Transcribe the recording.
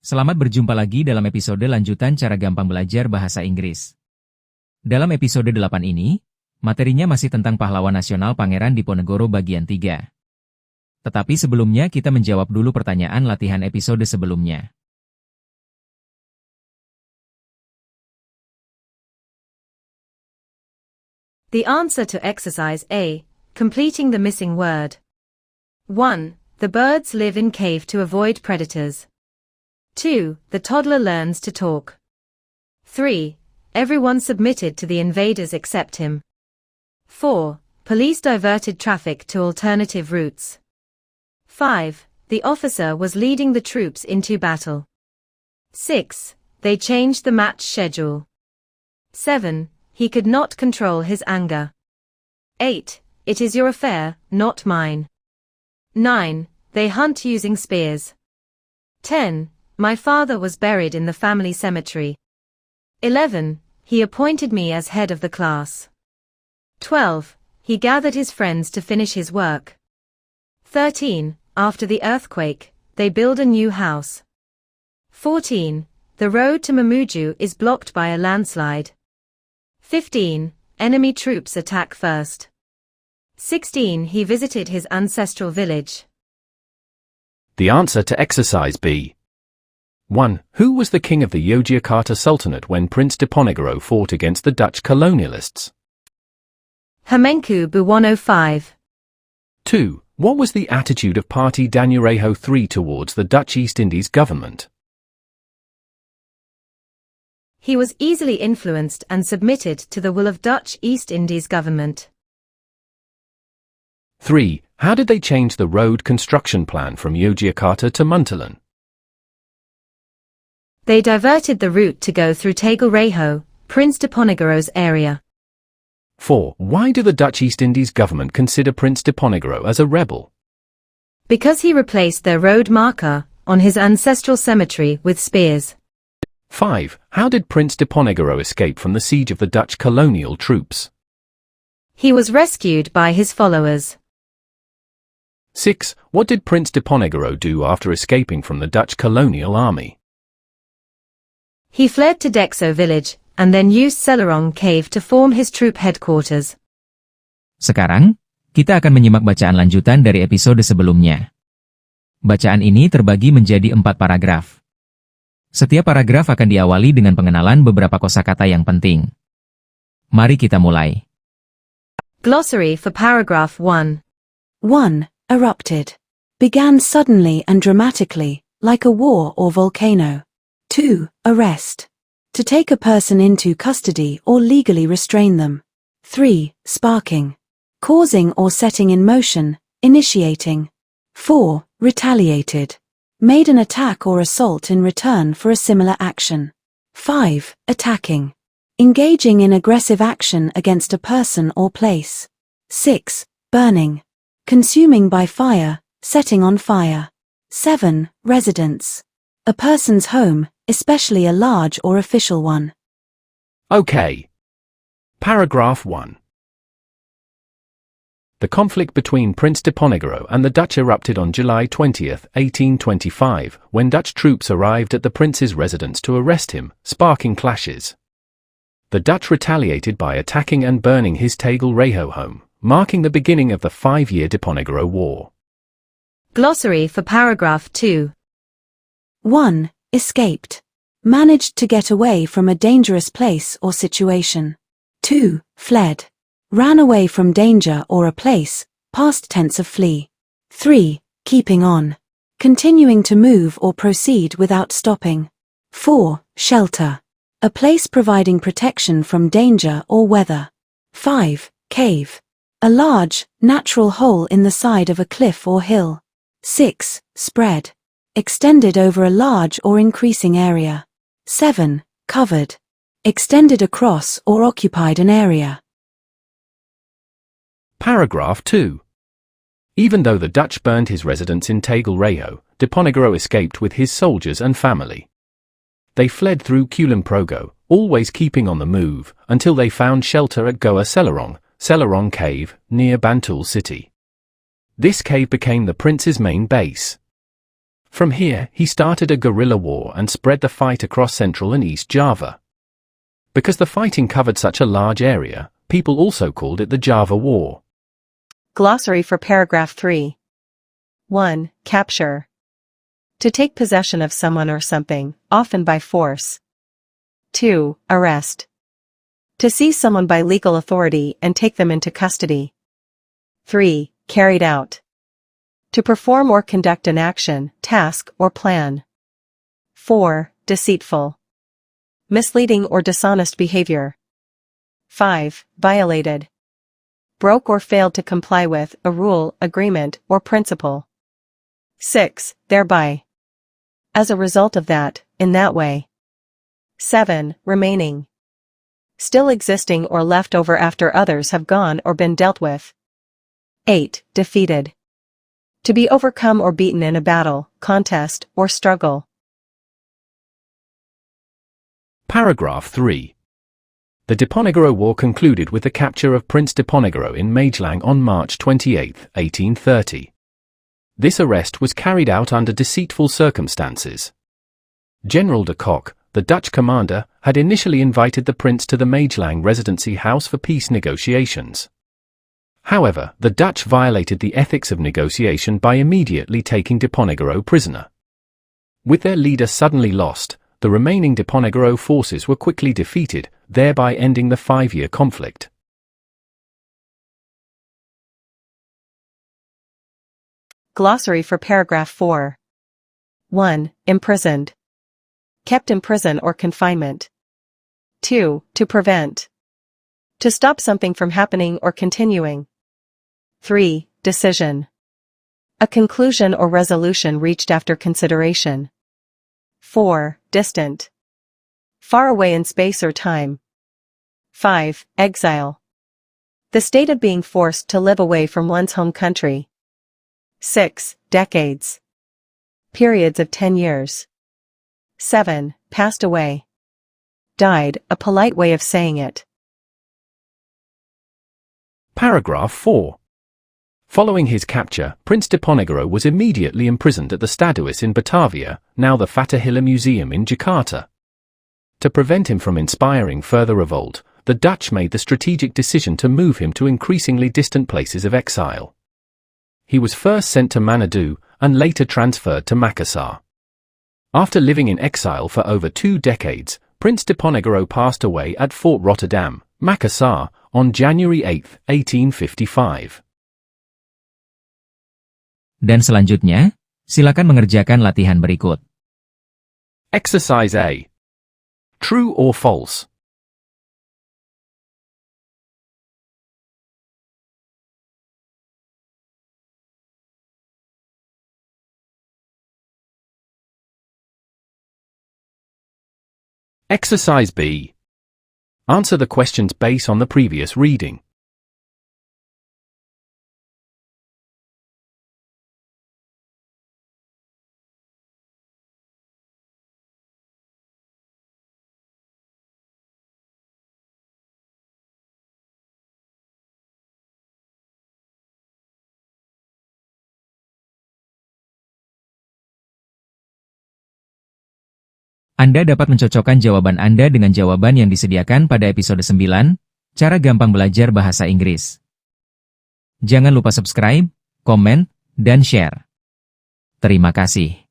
Selamat berjumpa lagi dalam episode lanjutan cara gampang belajar bahasa Inggris. Dalam episode 8 ini, materinya masih tentang Pahlawan Nasional Pangeran Diponegoro bagian 3. Tetapi sebelumnya kita menjawab dulu pertanyaan latihan episode sebelumnya. The answer to exercise A, completing the missing word. 1. The birds live in cave to avoid predators. 2. The toddler learns to talk. 3. Everyone submitted to the invaders except him. 4. Police diverted traffic to alternative routes. 5. The officer was leading the troops into battle. 6. They changed the match schedule. 7. He could not control his anger. 8. It is your affair, not mine. 9. They hunt using spears. 10. My father was buried in the family cemetery. 11. He appointed me as head of the class. 12. He gathered his friends to finish his work. 13. After the earthquake, they build a new house. 14. The road to Mamuju is blocked by a landslide. 15. Enemy troops attack first. 16. He visited his ancestral village. The answer to exercise B. 1. Who was the king of the Yogyakarta Sultanate when Prince Diponegoro fought against the Dutch colonialists? Hamengkubuwono V. 2. What was the attitude of Party Danurejo III towards the Dutch East Indies government? He was easily influenced and submitted to the will of Dutch East Indies government. 3. How did they change the road construction plan from Yogyakarta to Muntalan? They diverted the route to go through Tagalrejo, Prince Diponegoro's area. 4. Why do the Dutch East Indies government consider Prince Diponegoro as a rebel? Because he replaced their road marker on his ancestral cemetery with spears. 5. How did Prince Diponegoro escape from the siege of the Dutch colonial troops? He was rescued by his followers. 6. What did Prince Diponegoro do after escaping from the Dutch colonial army? He fled to Dexo village, and then used Selarong cave to form his troop headquarters. Sekarang, kita akan menyimak bacaan lanjutan dari episode sebelumnya. Bacaan ini terbagi menjadi 4 paragraf. Setiap paragraf akan diawali dengan pengenalan beberapa kosakata yang penting. Mari kita mulai. Glossary for paragraph 1. 1. Erupted. Began suddenly and dramatically, like a war or volcano. 2. Arrest. To take a person into custody or legally restrain them. 3. Sparking. Causing or setting in motion, initiating. 4. Retaliated. Made an attack or assault in return for a similar action. 5. Attacking. Engaging in aggressive action against a person or place. 6. Burning. Consuming by fire, setting on fire. 7. Residence. A person's home, especially a large or official one. Okay. Paragraph 1. The conflict between Prince Diponegoro and the Dutch erupted on July 20, 1825, when Dutch troops arrived at the prince's residence to arrest him, sparking clashes. The Dutch retaliated by attacking and burning his Tagalrejo home, marking the beginning of the 5-year Diponegoro War. Glossary for paragraph 2. 1. Escaped. Managed to get away from a dangerous place or situation. 2. Fled. Ran away from danger or a place, past tense of flee. 3. Keeping on. Continuing to move or proceed without stopping. 4. Shelter. A place providing protection from danger or weather. 5. Cave. A large, natural hole in the side of a cliff or hill. 6. Spread. Extended over a large or increasing area. 7. Covered. Extended across or occupied an area. Paragraph 2. Even though the Dutch burned his residence in Tagalrejo, Diponegoro escaped with his soldiers and family. They fled through Kulonprogo, always keeping on the move, until they found shelter at Goa Selarong Cave, near Bantul city. This cave became the prince's main base. From here, he started a guerrilla war and spread the fight across Central and East Java. Because the fighting covered such a large area, people also called it the Java War. Glossary for paragraph 3. 1. Capture. To take possession of someone or something, often by force. 2. Arrest. To seize someone by legal authority and take them into custody. 3. Carried out. To perform or conduct an action, task, or plan. 4. Deceitful. Misleading or dishonest behavior. 5. Violated. Broke or failed to comply with a rule, agreement, or principle. 6. Thereby. As a result of that, in that way. 7. Remaining. Still existing or left over after others have gone or been dealt with. 8. Defeated. To be overcome or beaten in a battle, contest, or struggle. Paragraph 3. The Diponegoro War concluded with the capture of Prince Diponegoro in Magelang on March 28, 1830. This arrest was carried out under deceitful circumstances. General de Kock, the Dutch commander, had initially invited the prince to the Magelang Residency House for peace negotiations. However, the Dutch violated the ethics of negotiation by immediately taking Diponegoro prisoner. With their leader suddenly lost, the remaining Diponegoro forces were quickly defeated, thereby ending the 5-year conflict. Glossary for paragraph 4. 1. Imprisoned. Kept in prison or confinement. 2. To prevent. To stop something from happening or continuing. 3. Decision. A conclusion or resolution reached after consideration. 4. Distant. Far away in space or time. 5. Exile. The state of being forced to live away from one's home country. 6. Decades. Periods of 10 years. 7. Passed away. Died, a polite way of saying it. Paragraph 4. Following his capture, Prince Diponegoro was immediately imprisoned at the Stadhuis in Batavia, now the Fatahillah Museum in Jakarta. To prevent him from inspiring further revolt, the Dutch made the strategic decision to move him to increasingly distant places of exile. He was first sent to Manado, and later transferred to Makassar. After living in exile for over 2 decades, Prince Diponegoro passed away at Fort Rotterdam, Makassar, on January 8, 1855. Dan selanjutnya, silakan mengerjakan latihan berikut. Exercise A. True or false? Exercise B. Answer the questions based on the previous reading. Anda dapat mencocokkan jawaban Anda dengan jawaban yang disediakan pada episode 9, Cara Gampang Belajar Bahasa Inggris. Jangan lupa subscribe, komen, dan share. Terima kasih.